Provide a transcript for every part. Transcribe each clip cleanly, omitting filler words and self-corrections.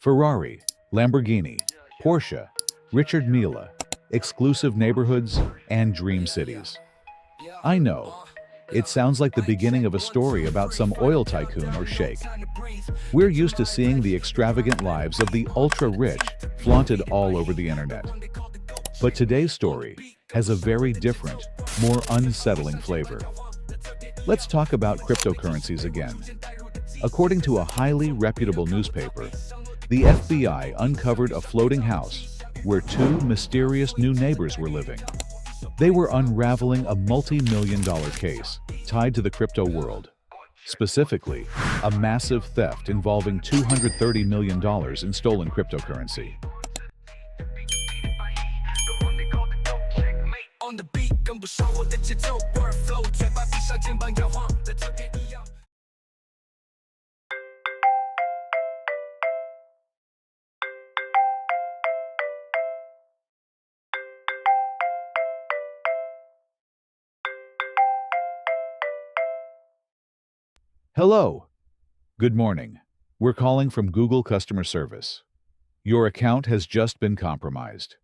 Ferrari, Lamborghini, Porsche, Richard Mille, exclusive neighborhoods, and dream cities. I know, it sounds like the beginning of a story about some oil tycoon or sheikh. We're used to seeing the extravagant lives of the ultra-rich flaunted all over the internet. But today's story has a very different, more unsettling flavor. Let's talk about cryptocurrencies again. According to a highly reputable newspaper, the FBI uncovered a floating house where two mysterious new neighbors were living. They were unraveling a multi-million-dollar case tied to the crypto world. Specifically, a massive theft involving $230 million in stolen cryptocurrency. Hello. Good morning. We're calling from Google Customer Service. Your account has just been compromised.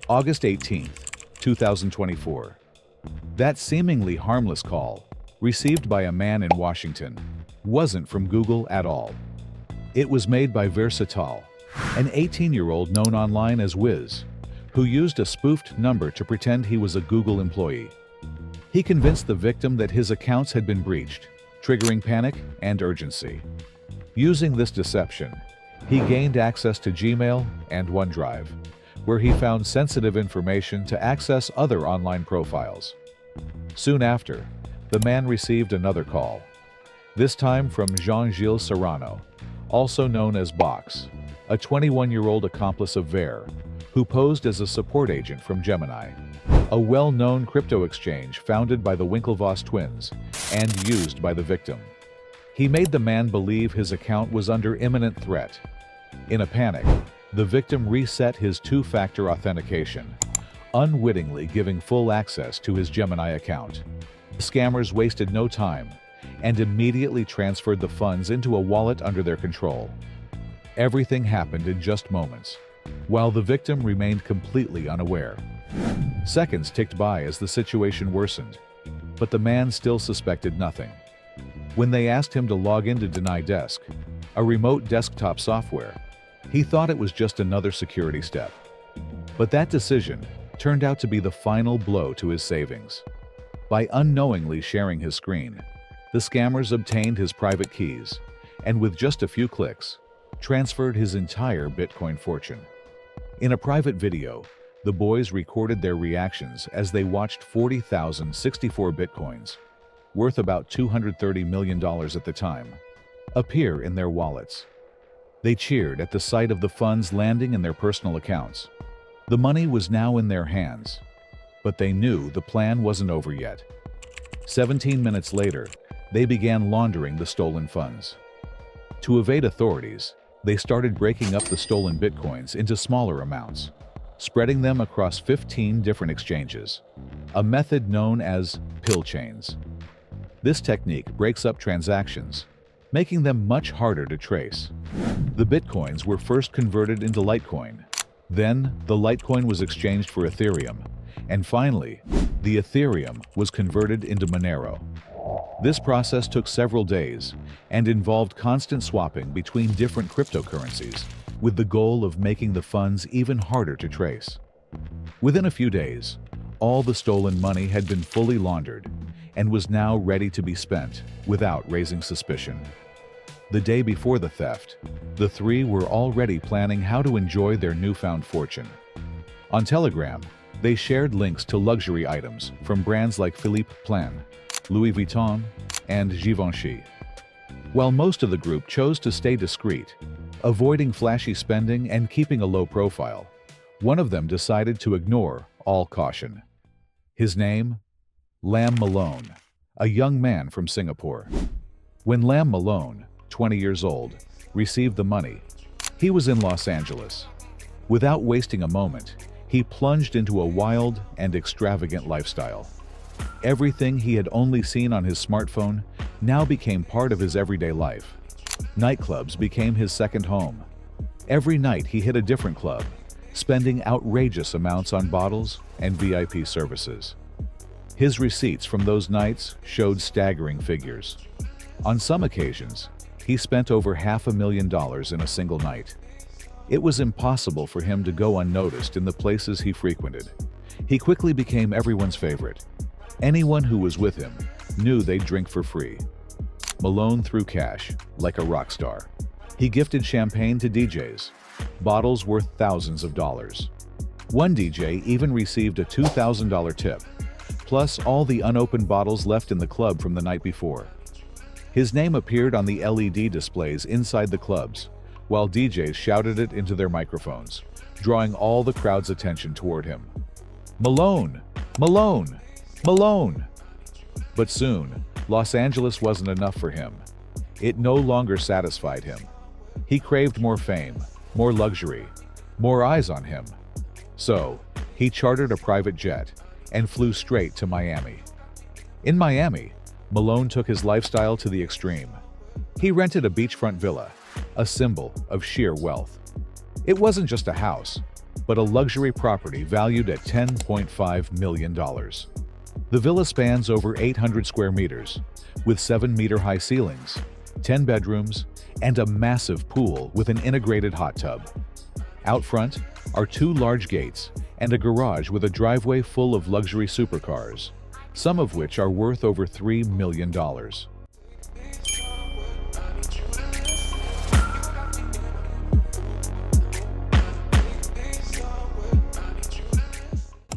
August 18th, 2024. That seemingly harmless call, received by a man in Washington, wasn't from Google at all. It was made by Versatile, an 18-year-old known online as Wiz, who used a spoofed number to pretend he was a Google employee. He convinced the victim that his accounts had been breached, triggering panic and urgency. Using this deception, he gained access to Gmail and OneDrive, where he found sensitive information to access other online profiles. Soon after, the man received another call, this time from Jean-Gilles Serrano, also known as Box, a 21-year-old accomplice of Ver, who posed as a support agent from Gemini, a well-known crypto exchange founded by the Winklevoss twins and used by the victim. He made the man believe his account was under imminent threat. In a panic, the victim reset his two-factor authentication, unwittingly giving full access to his Gemini account. The scammers wasted no time and immediately transferred the funds into a wallet under their control. Everything happened in just moments, while the victim remained completely unaware. Seconds ticked by as the situation worsened, but the man still suspected nothing. When they asked him to log into Deny Desk, a remote desktop software, he thought it was just another security step. But that decision turned out to be the final blow to his savings. By unknowingly sharing his screen, the scammers obtained his private keys, and with just a few clicks, transferred his entire Bitcoin fortune. In a private video, the boys recorded their reactions as they watched 40,064 Bitcoins, worth about $230 million at the time, appear in their wallets. They cheered at the sight of the funds landing in their personal accounts. The money was now in their hands, but they knew the plan wasn't over yet. 17 minutes later, they began laundering the stolen funds. To evade authorities, they started breaking up the stolen Bitcoins into smaller amounts, spreading them across 15 different exchanges, a method known as pill chains. This technique breaks up transactions, making them much harder to trace. The Bitcoins were first converted into Litecoin. Then, the Litecoin was exchanged for Ethereum, and finally, the Ethereum was converted into Monero. This process took several days and involved constant swapping between different cryptocurrencies, with the goal of making the funds even harder to trace. Within a few days, all the stolen money had been fully laundered and was now ready to be spent without raising suspicion. The day before the theft, the three were already planning how to enjoy their newfound fortune. On Telegram, they shared links to luxury items from brands like Philippe Plein, Louis Vuitton, and Givenchy. While most of the group chose to stay discreet, avoiding flashy spending and keeping a low profile, one of them decided to ignore all caution. His name? Lam Malone, a young man from Singapore. When Lam Malone, 20 years old, received the money, he was in Los Angeles. Without wasting a moment, he plunged into a wild and extravagant lifestyle. Everything he had only seen on his smartphone now became part of his everyday life. Nightclubs became his second home. Every night he hit a different club, spending outrageous amounts on bottles and VIP services. His receipts from those nights showed staggering figures. On some occasions, he spent over $500,000 in a single night. It was impossible for him to go unnoticed in the places he frequented. He quickly became everyone's favorite. Anyone who was with him knew they'd drink for free. Malone threw cash like a rock star. He gifted champagne to DJs, bottles worth thousands of dollars. One DJ even received a $2,000 tip, plus all the unopened bottles left in the club from the night before. His name appeared on the LED displays inside the clubs, while DJs shouted it into their microphones, drawing all the crowd's attention toward him. Malone! Malone! Malone! But soon, Los Angeles wasn't enough for him. It no longer satisfied him. He craved more fame, more luxury, more eyes on him. So, he chartered a private jet and flew straight to Miami. In Miami, Malone took his lifestyle to the extreme. He rented a beachfront villa, a symbol of sheer wealth. It wasn't just a house, but a luxury property valued at $10.5 million. The villa spans over 800 square meters, with 7-meter-high ceilings, 10 bedrooms, and a massive pool with an integrated hot tub. Out front are 2 large gates and a garage with a driveway full of luxury supercars, some of which are worth over $3 million.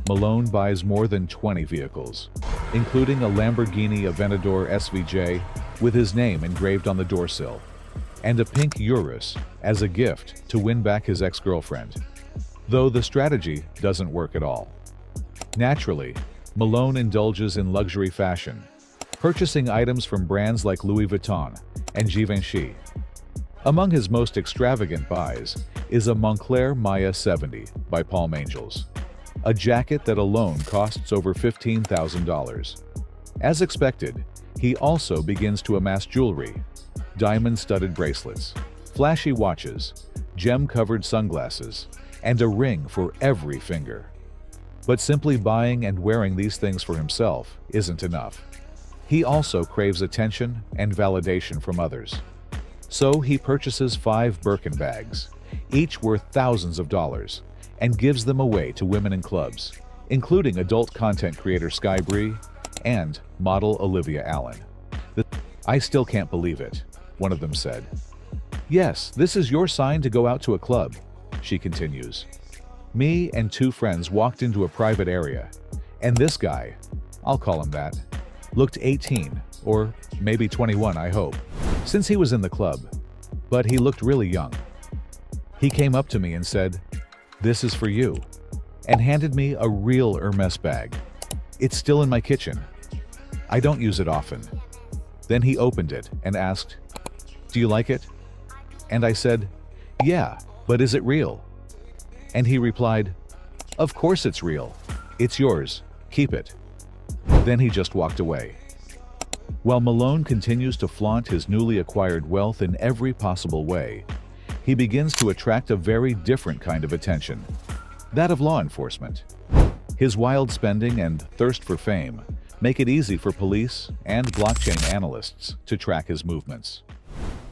Malone buys more than 20 vehicles, including a Lamborghini Aventador SVJ with his name engraved on the doorsill, and a pink Urus as a gift to win back his ex-girlfriend. Though the strategy doesn't work at all. Naturally, Malone indulges in luxury fashion, purchasing items from brands like Louis Vuitton and Givenchy. Among his most extravagant buys is a Moncler Maya 70 by Palm Angels, a jacket that alone costs over $15,000. As expected, he also begins to amass jewelry, diamond-studded bracelets, flashy watches, gem-covered sunglasses, and a ring for every finger. But simply buying and wearing these things for himself isn't enough. He also craves attention and validation from others. So he purchases 5 Birkin bags, each worth thousands of dollars, and gives them away to women in clubs, including adult content creator Sky Bree and model Olivia Allen. "I still can't believe it," one of them said. "Yes, this is your sign to go out to a club," she continues. "Me and 2 friends walked into a private area, and this guy, I'll call him that, looked 18, or maybe 21, I hope, since he was in the club, but he looked really young. He came up to me and said, 'This is for you,' and handed me a real Hermes bag. It's still in my kitchen. I don't use it often." Then he opened it and asked, "Do you like it?" And I said, "Yeah, but is it real?" And he replied, "Of course it's real. It's yours. Keep it." Then he just walked away. While Malone continues to flaunt his newly acquired wealth in every possible way, he begins to attract a very different kind of attention, that of law enforcement. His wild spending and thirst for fame make it easy for police and blockchain analysts to track his movements.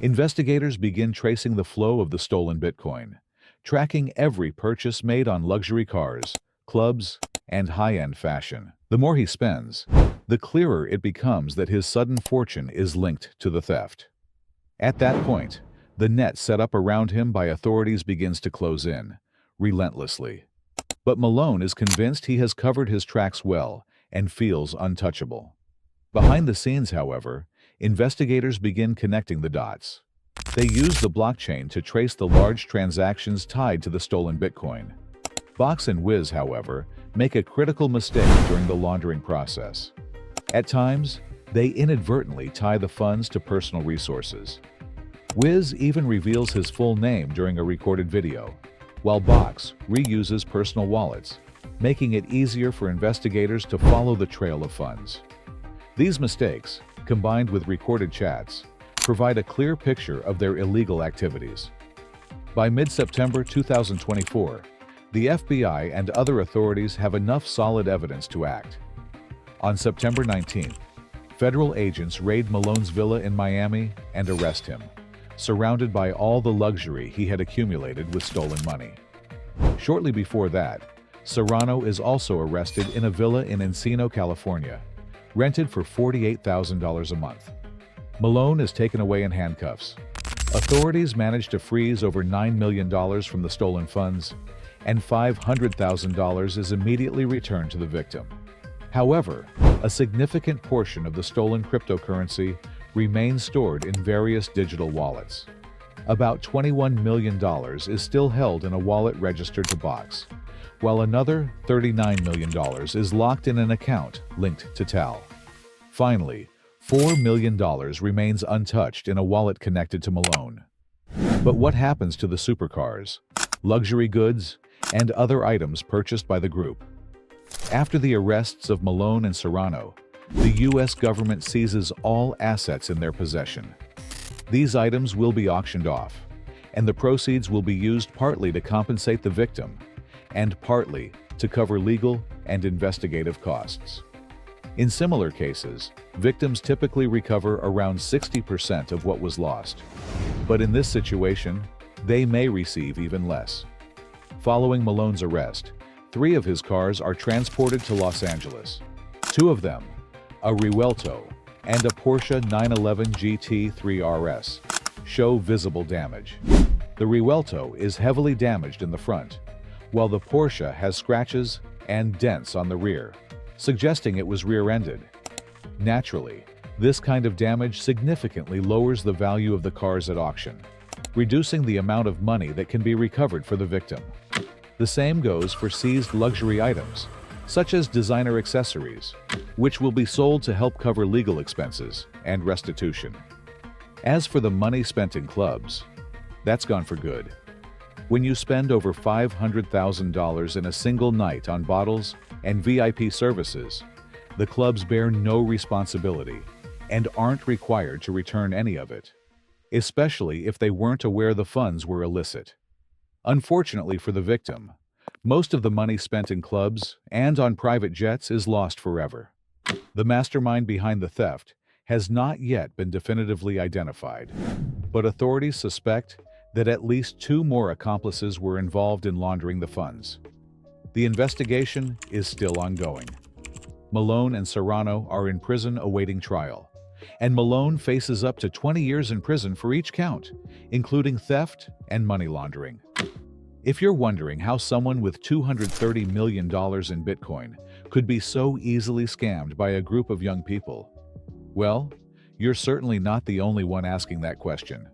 Investigators begin tracing the flow of the stolen Bitcoin, tracking every purchase made on luxury cars, clubs, and high-end fashion. The more he spends, the clearer it becomes that his sudden fortune is linked to the theft. At that point, the net set up around him by authorities begins to close in, relentlessly. But Malone is convinced he has covered his tracks well and feels untouchable. Behind the scenes, however, investigators begin connecting the dots. They use the blockchain to trace the large transactions tied to the stolen Bitcoin. Box and Wiz, however, make a critical mistake during the laundering process. At times, they inadvertently tie the funds to personal resources. Wiz even reveals his full name during a recorded video, while Box reuses personal wallets, making it easier for investigators to follow the trail of funds. These mistakes, combined with recorded chats, provide a clear picture of their illegal activities. By mid-September 2024, the FBI and other authorities have enough solid evidence to act. On September 19th, federal agents raid Malone's villa in Miami and arrest him, surrounded by all the luxury he had accumulated with stolen money. Shortly before that, Serrano is also arrested in a villa in Encino, California, rented for $48,000 a month. Malone is taken away in handcuffs. Authorities managed to freeze over $9 million from the stolen funds, and $500,000 is immediately returned to the victim. However, a significant portion of the stolen cryptocurrency remains stored in various digital wallets. About $21 million is still held in a wallet registered to Box, while another $39 million is locked in an account linked to Tal. Finally, $4 million remains untouched in a wallet connected to Malone. But what happens to the supercars, luxury goods, and other items purchased by the group? After the arrests of Malone and Serrano, the U.S. government seizes all assets in their possession. These items will be auctioned off, and the proceeds will be used partly to compensate the victim and partly to cover legal and investigative costs. In similar cases, victims typically recover around 60% of what was lost. But in this situation, they may receive even less. Following Malone's arrest, 3 of his cars are transported to Los Angeles. 2 of them, a Rivelto and a Porsche 911 GT3 RS, show visible damage. The Rivelto is heavily damaged in the front, while the Porsche has scratches and dents on the rear, suggesting it was rear-ended. Naturally, this kind of damage significantly lowers the value of the cars at auction, reducing the amount of money that can be recovered for the victim. The same goes for seized luxury items, such as designer accessories, which will be sold to help cover legal expenses and restitution. As for the money spent in clubs, that's gone for good. When you spend over $500,000 in a single night on bottles and VIP services, the clubs bear no responsibility and aren't required to return any of it, especially if they weren't aware the funds were illicit. Unfortunately for the victim, most of the money spent in clubs and on private jets is lost forever. The mastermind behind the theft has not yet been definitively identified, but authorities suspect that at least 2 more accomplices were involved in laundering the funds. The investigation is still ongoing. Malone and Serrano are in prison awaiting trial, and Malone faces up to 20 years in prison for each count, including theft and money laundering. If you're wondering how someone with $230 million in Bitcoin could be so easily scammed by a group of young people, well, you're certainly not the only one asking that question.